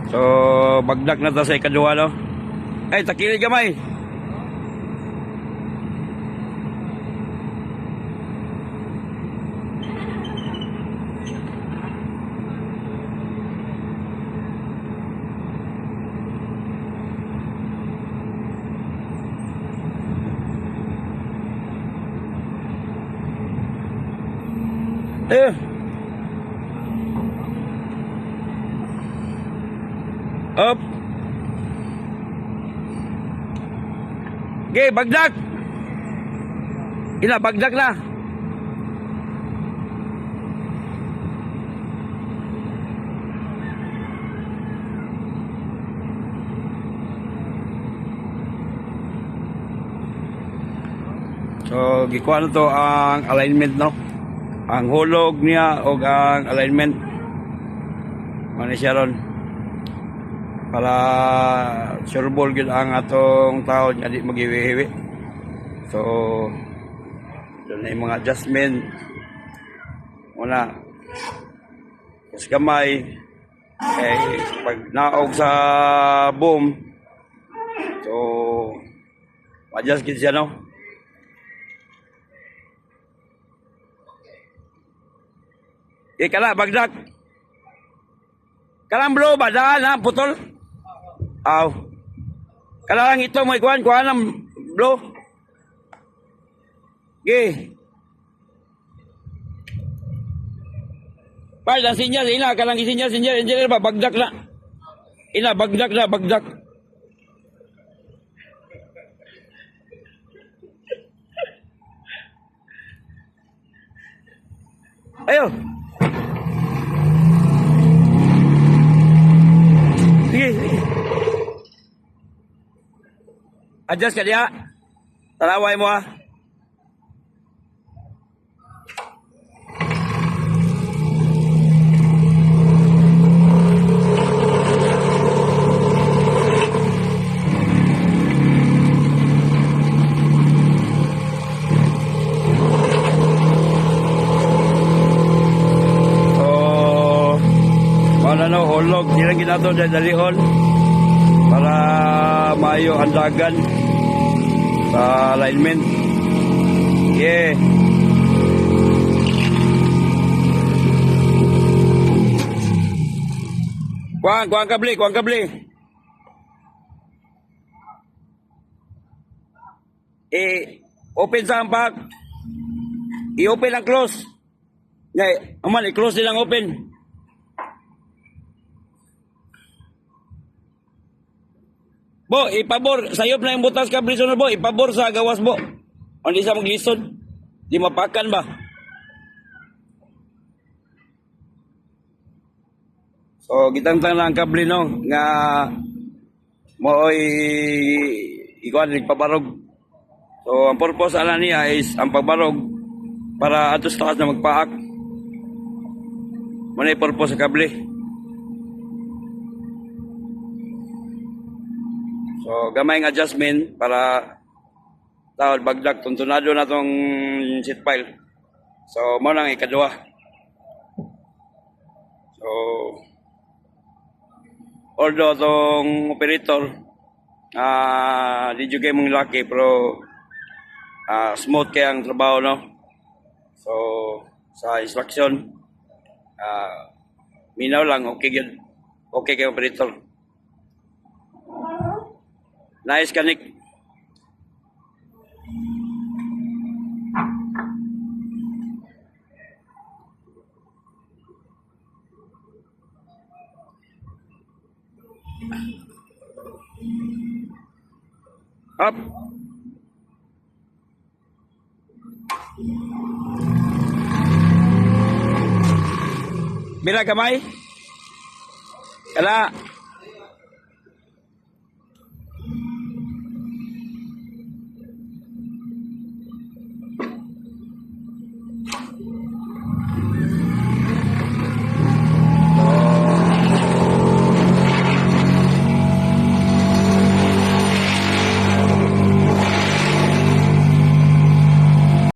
So, bagdak na ta sa ikaduha, no? Ay, takilid gamay. Eh. Up. Okay, bagdak. Ina, bagdak na. So, gikuha na to ang alignment, no? Ang hulog niya o ang alignment. Ano siya ron? Para sureball gid ang atong taon nga di magiwiwi. So doon na yung mga adjustment una mas gamay pag naog sa boom, so adjust gid siya, no? Kala bagdak kalang blow ba daan ha putol. Aw. Kala lang ito mo ikuan ng blow. Okay. Pal, ang sinyal, ina, kalang isinyal, engineer ba, bagdak na. Ina, bagdak na, bagdak. Ayo. Sige, sige. Adjust ka diya. Taraway mo, ha. So, hulog. Di lang ginato dahil dalihon para maayo handagan sa alignment. Yeah. Kuang kabli. Open sa ampak. I-open ang close. Ngay, aman, i-close din ang open. Bo, ipabor, sayop na yung butas kabli sunod, bo, ipabor sa gawas, bo. Hindi sa maglisod. Di mapakan ba? So, gitantang lang kabli, no, nga mooy ikuan nagpabarog. So, ang purpose ala niya is ang pagbarog para atos taas na magpaak. Muna yung purpose sa kabli. So, gamay ng adjustment para tawad bagdak tuntunado na tong seat pile. So, mo nang ikaduha. So, although tong operator di juga mong laki pero smooth kaya ang trabaho, no? So, sa instruction minaw lang, okay yun. Okay kay operator. Nice kanik. Up. Bila gamay. Kala